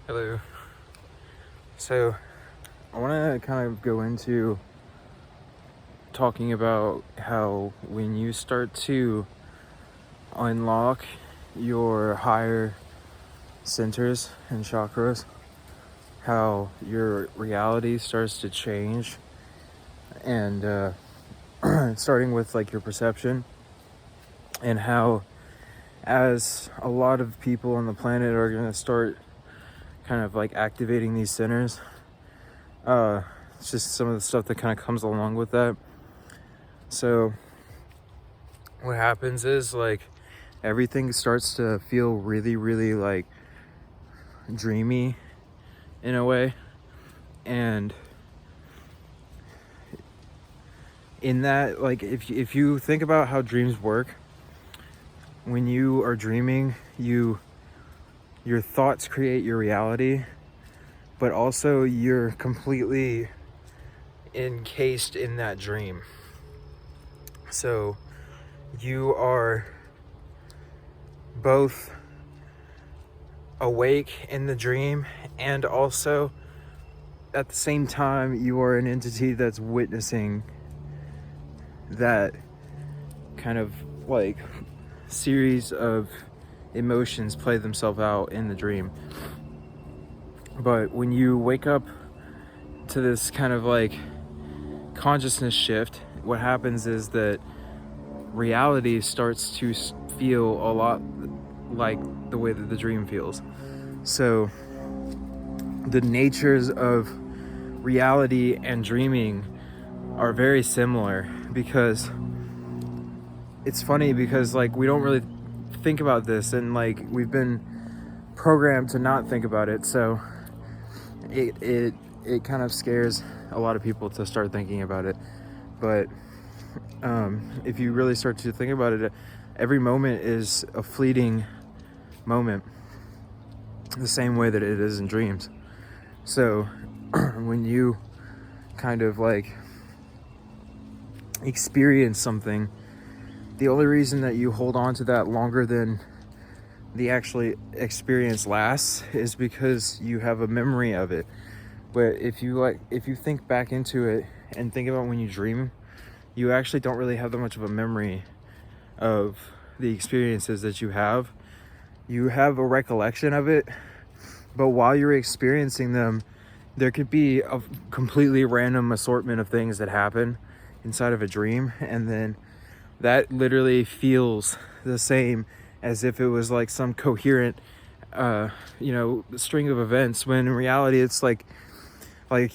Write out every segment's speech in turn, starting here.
Hello. So, I want to kind of go into talking about how when you start to unlock your higher centers and chakras, how your reality starts to change, and starting with like your perception, and how as a lot of people on the planet are going to start kind of like activating these centers, it's just some of the stuff that kind of comes along with that. So what happens is like everything starts to feel really, really like dreamy in a way. And in that, like if you think about how dreams work, when you are dreaming, your thoughts create your reality, but also you're completely encased in that dream. So you are both awake in the dream, and also at the same time you are an entity that's witnessing that kind of like series of emotions play themselves out in the dream. But when you wake up to this kind of like consciousness shift, what happens is that reality starts to feel a lot like the way that the dream feels. So the natures of reality and dreaming are very similar, because it's funny because like we don't really think about this, and like we've been programmed to not think about it, so it kind of scares a lot of people to start thinking about it. But if you really start to think about it, every moment is a fleeting moment, the same way that it is in dreams. So when you kind of like experience something, the only reason that you hold on to that longer than the actually experience lasts is because you have a memory of it. But if you think back into it and think about when you dream, you actually don't really have that much of a memory of the experiences that you have. You have a recollection of it, but while you're experiencing them, there could be a completely random assortment of things that happen inside of a dream, and then that literally feels the same as if it was like some coherent string of events, when in reality it's like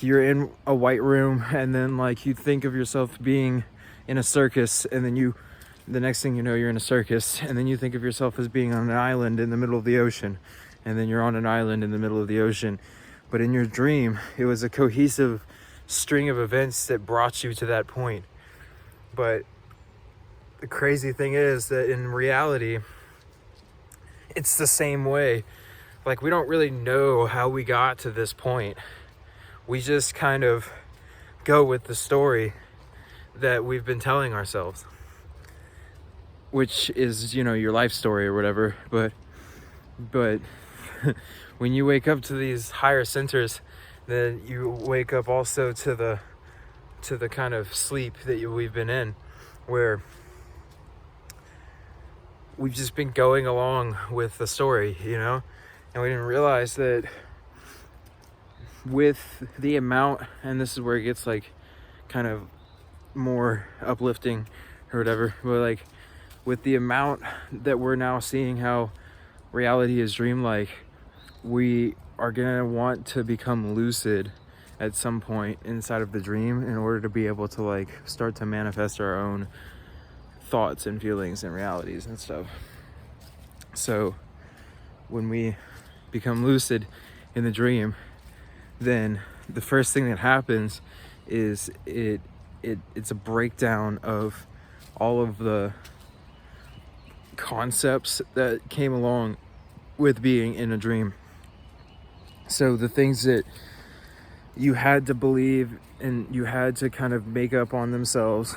you're in a white room, and then like you think of yourself being in a circus, and then the next thing you know, you're in a circus, and then you think of yourself as being on an island in the middle of the ocean, and then you're on an island in the middle of the ocean. But in your dream, it was a cohesive string of events that brought you to that point. But the crazy thing is that in reality, it's the same way. Like, we don't really know how we got to this point. We just kind of go with the story that we've been telling ourselves, which is, your life story or whatever. But when you wake up to these higher centers, then you wake up also to the kind of sleep that we've been in, where we've just been going along with the story, and we didn't realize that with the amount, and this is where it gets like kind of more uplifting or whatever, but like with the amount that we're now seeing how reality is dreamlike, we are gonna want to become lucid at some point inside of the dream in order to be able to like start to manifest our own thoughts and feelings and realities and stuff. So when we become lucid in the dream, then the first thing that happens is it's a breakdown of all of the concepts that came along with being in a dream. So the things that you had to believe and you had to kind of make up on themselves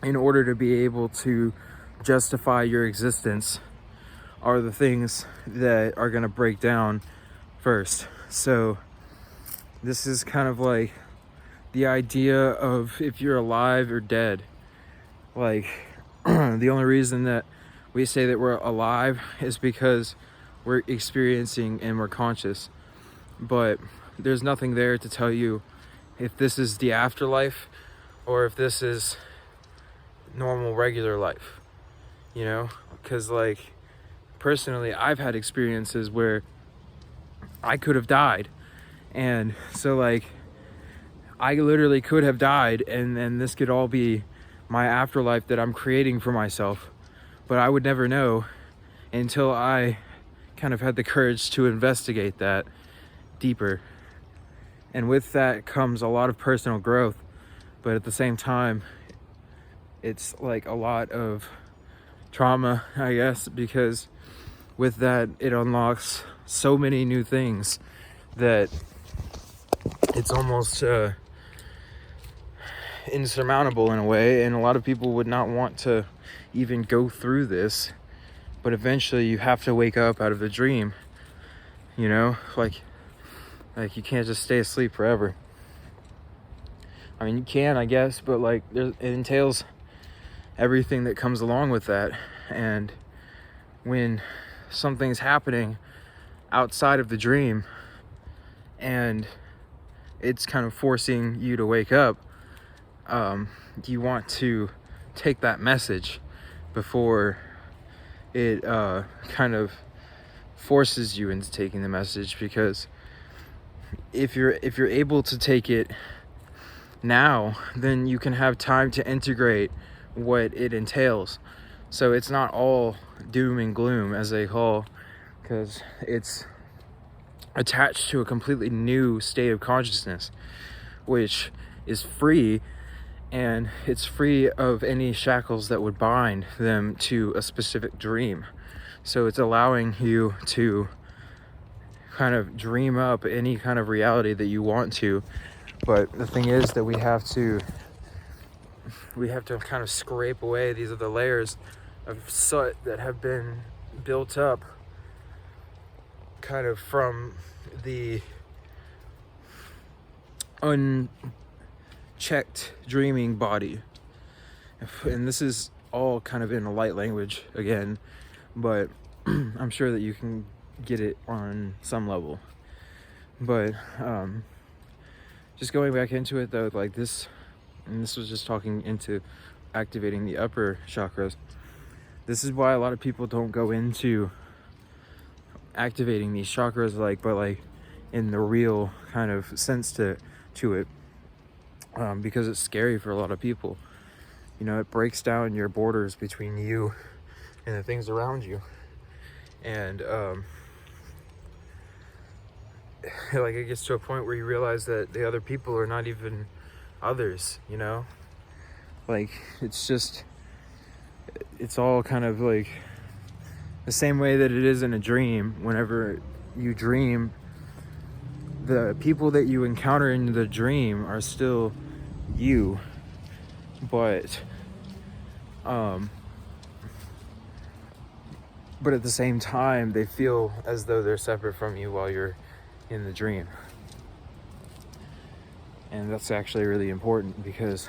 in order to be able to justify your existence are the things that are going to break down first. So this is kind of like the idea of if you're alive or dead. Like the only reason that we say that we're alive is because we're experiencing and we're conscious, but there's nothing there to tell you if this is the afterlife or if this is normal regular life, you know? Because like personally, I've had experiences where I could have died, and so like I literally could have died, and then this could all be my afterlife that I'm creating for myself, but I would never know until I kind of had the courage to investigate that deeper. And with that comes a lot of personal growth, but at the same time it's like a lot of trauma, I guess, because with that it unlocks so many new things that it's almost insurmountable in a way, and a lot of people would not want to even go through this, but eventually you have to wake up out of the dream, you know? Like you can't just stay asleep forever. I mean, you can, I guess, but like it entails everything that comes along with that. And when something's happening outside of the dream and it's kind of forcing you to wake up, you want to take that message before it kind of forces you into taking the message. Because if you're able to take it now, then you can have time to integrate what it entails. So it's not all doom and gloom, as they call, because it's attached to a completely new state of consciousness, which is free, and it's free of any shackles that would bind them to a specific dream. So it's allowing you to kind of dream up any kind of reality that you want to. But the thing is that we have to kind of scrape away these other layers of soot that have been built up kind of from the unchecked dreaming body. And this is all kind of in a light language again, but I'm sure that you can get it on some level. But just going back into it though, like this, and this was just talking into activating the upper chakras. This is why a lot of people don't go into activating these chakras, but in the real kind of sense to it, because it's scary for a lot of people. You know, it breaks down your borders between you and the things around you, and like it gets to a point where you realize that the other people are not even others, you know? Like it's all kind of like the same way that it is in a dream. Whenever you dream, the people that you encounter in the dream are still you, but at the same time they feel as though they're separate from you while you're in the dream. And that's actually really important, because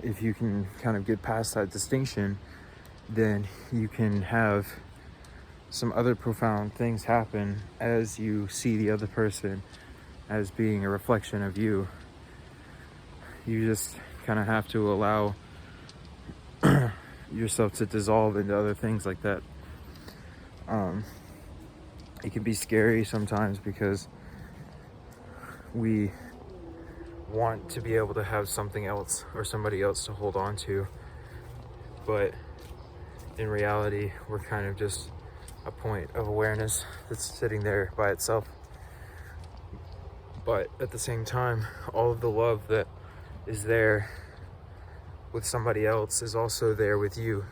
if you can kind of get past that distinction, then you can have some other profound things happen as you see the other person as being a reflection of you. You just kind of have to allow yourself to dissolve into other things like that. It can be scary sometimes because we want to be able to have something else or somebody else to hold on to, but in reality we're kind of just a point of awareness that's sitting there by itself. But at the same time, all of the love that is there with somebody else is also there with you,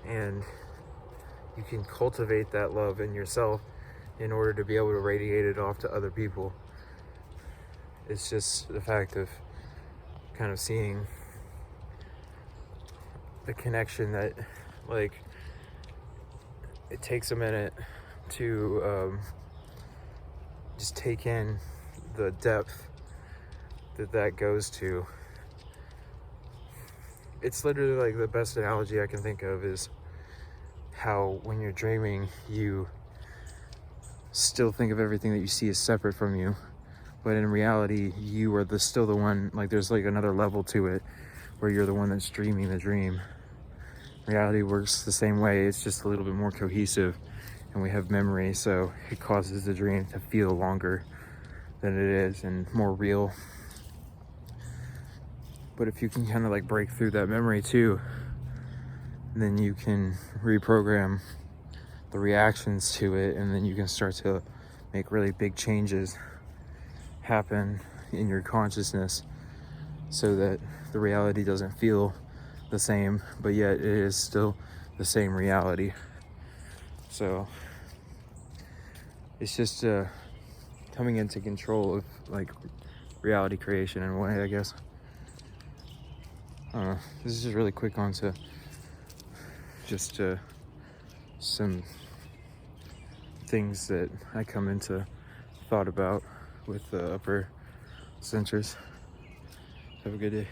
and you can cultivate that love in yourself in order to be able to radiate it off to other people. It's just the fact of kind of seeing the connection that, like, it takes a minute to just take in the depth that goes to. It's literally like the best analogy I can think of is how when you're dreaming, you still think of everything that you see as separate from you, but in reality, you are still the one. Like there's like another level to it where you're the one that's dreaming the dream. Reality works the same way, it's just a little bit more cohesive, and we have memory, so it causes the dream to feel longer than it is and more real. But if you can kind of like break through that memory too, then you can reprogram the reactions to it, and then you can start to make really big changes happen in your consciousness so that the reality doesn't feel the same, but yet it is still the same reality. So it's just coming into control of like reality creation in a way, I guess. I don't know. This is just really quick onto just some things that I come into thought about with the upper centers. Have a good day.